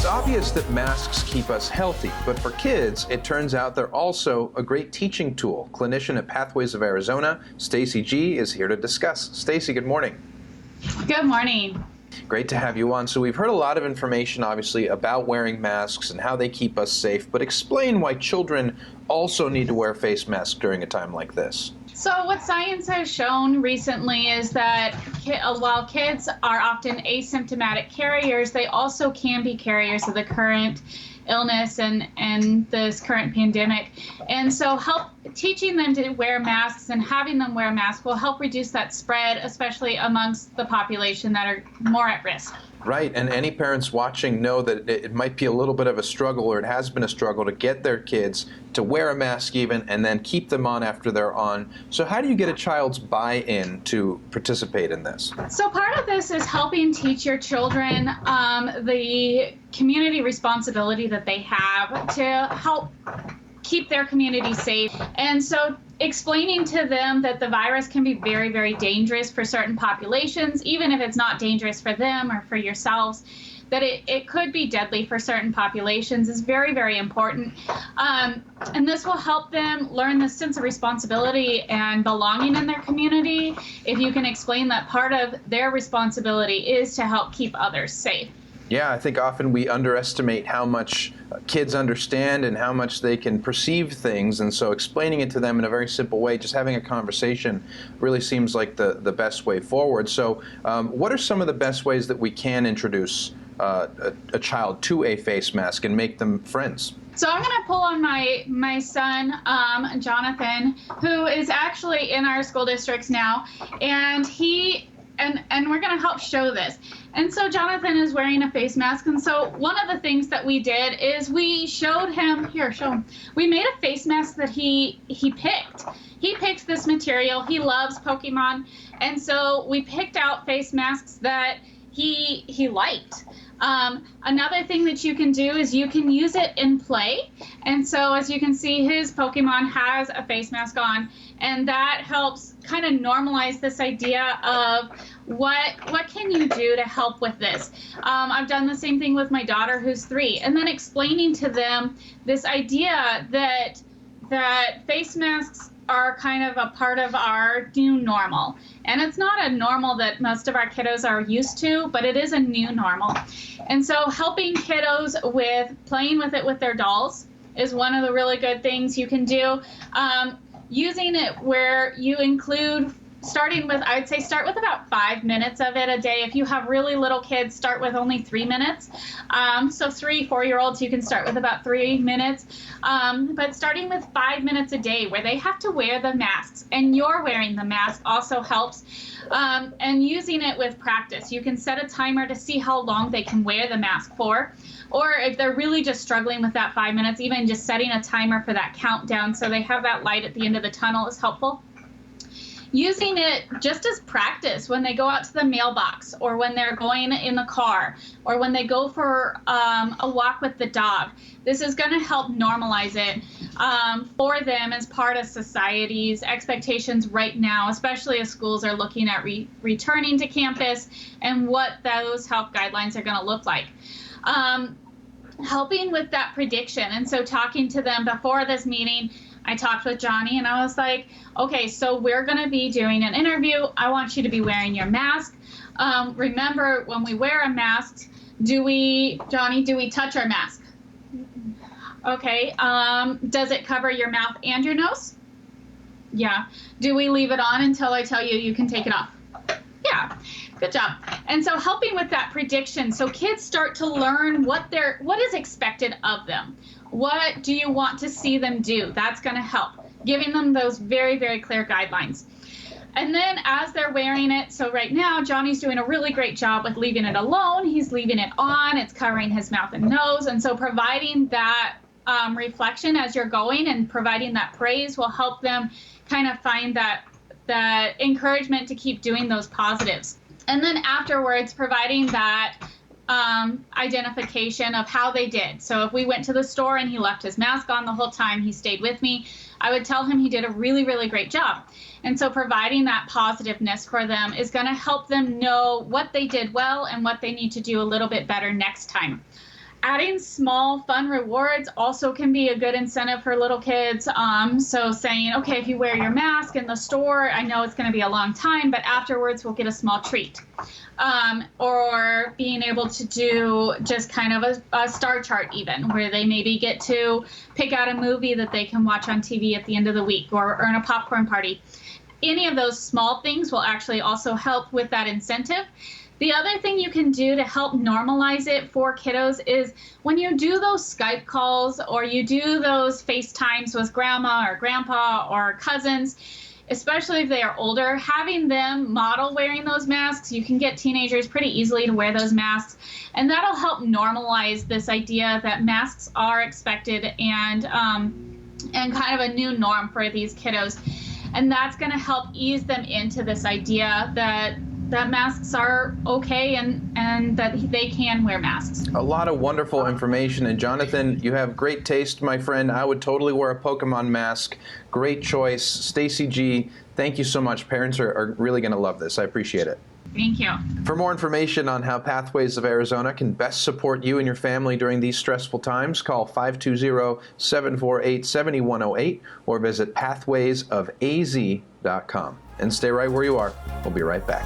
It's obvious that masks keep us healthy, but for kids, it turns out they're also a great teaching tool. Clinician at Pathways of Arizona, Stacy G, is here to discuss. Stacy, good morning. Good morning. Great to have you on. So we've heard a lot of information, obviously, about wearing masks and how they keep us safe, but explain why children also need to wear face masks during a time like this. So what science has shown recently is that while kids are often asymptomatic carriers, they also can be carriers of the current illness and this current pandemic. And so teaching them to wear masks and having them wear masks will help reduce that spread, especially amongst the population that are more at risk. Right, and any parents watching know that it might be a little bit of a struggle, or it has been a struggle, to get their kids to wear a mask even and then keep them on after they're on. So how do you get a child's buy-in to participate in this? So part of this is helping teach your children the community responsibility that they have to help keep their community safe. And so explaining to them that the virus can be very, very dangerous for certain populations, even if it's not dangerous for them or for yourselves, that it could be deadly for certain populations is very, very important. And this will help them learn the sense of responsibility and belonging in their community if you can explain that part of their responsibility is to help keep others safe. Yeah, I think often we underestimate how much kids understand and how much they can perceive things, and so explaining it to them in a very simple way, just having a conversation, really seems like the best way forward. So what are some of the best ways that we can introduce a child to a face mask and make them friends? So I'm going to pull on my son, Jonathan, who is actually in our school districts now, and and we're going to help show this. And so Jonathan is wearing a face mask. And so one of the things that we did is we showed him, here, show him. We made a face mask that he picked. He picked this material. He loves Pokemon. And so we picked out face masks that he liked. Another thing that you can do is you can use it in play. And so as you can see, his Pokemon has a face mask on, and that helps kind of normalize this idea of what can you do to help with this. I've done the same thing with my daughter, who's 3, and then explaining to them this idea that face masks are kind of a part of our new normal. And it's not a normal that most of our kiddos are used to, but it is a new normal. And so helping kiddos with playing with it with their dolls is one of the really good things you can do. Using it where you include, starting with, I'd say start with about 5 minutes of it a day. If you have really little kids, start with only 3 minutes. So 3-4-year-olds, you can start with about 3 minutes. But starting with 5 minutes a day where they have to wear the masks and you're wearing the mask also helps. And using it with practice. You can set a timer to see how long they can wear the mask for. Or if they're really just struggling with that 5 minutes, even just setting a timer for that countdown so they have that light at the end of the tunnel is helpful. Using it just as practice when they go out to the mailbox, or when they're going in the car, or when they go for a walk with the dog. This is going to help normalize it for them as part of society's expectations right now, especially as schools are looking at returning to campus and what those health guidelines are going to look like. Helping with that prediction. And so talking to them before this meeting, I talked with Johnny and I was like, okay, so we're going to be doing an interview. I want you to be wearing your mask. Remember, when we wear a mask, do we touch our mask? Okay. Does it cover your mouth and your nose? Yeah. Do we leave it on until I tell you you can take it off? Yeah. Good job. And so helping with that prediction, so kids start to learn what is expected of them. What do you want to see them do? That's going to help, giving them those very, very clear guidelines. And then as they're wearing it, so right now Johnny's doing a really great job with leaving it alone. He's leaving it on. It's covering his mouth and nose. And so providing that reflection as you're going and providing that praise will help them kind of find that encouragement to keep doing those positives. And then afterwards, providing that identification of how they did. So if we went to the store and he left his mask on the whole time, he stayed with me, I would tell him he did a really, really great job. And so providing that positiveness for them is going to help them know what they did well and what they need to do a little bit better next time. Adding small fun rewards also can be a good incentive for little kids. So saying, okay, if you wear your mask in the store, I know it's going to be a long time, but afterwards we'll get a small treat. Or being able to do just kind of a star chart even, where they maybe get to pick out a movie that they can watch on TV at the end of the week, or earn a popcorn party. Any of those small things will actually also help with that incentive. The other thing you can do to help normalize it for kiddos is when you do those Skype calls or you do those FaceTimes with grandma or grandpa or cousins, especially if they are older, having them model wearing those masks. You can get teenagers pretty easily to wear those masks, and that'll help normalize this idea that masks are expected and kind of a new norm for these kiddos. And that's going to help ease them into this idea that masks are okay and that they can wear masks. A lot of wonderful information. And Jonathan, you have great taste, my friend. I would totally wear a Pokemon mask. Great choice. Stacy G, thank you so much. Parents are really going to love this. I appreciate it. Thank you. For more information on how Pathways of Arizona can best support you and your family during these stressful times, call 520-748-7108 or visit pathwaysofaz.com. And stay right where you are. We'll be right back.